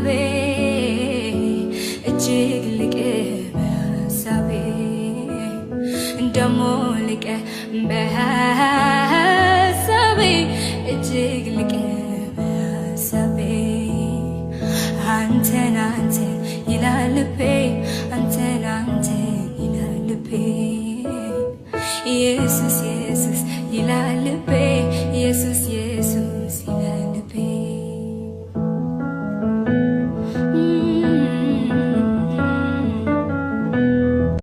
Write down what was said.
በሀሳቤ እጅግ ልቅ በሀሳቤ ደሞ ልቅ በሀሳቤ እጅግ ልቅ በሀሳቤ አንተን አንተን ይላል ልቤ አንተን አንተን ይላል ልቤ ኢየሱስ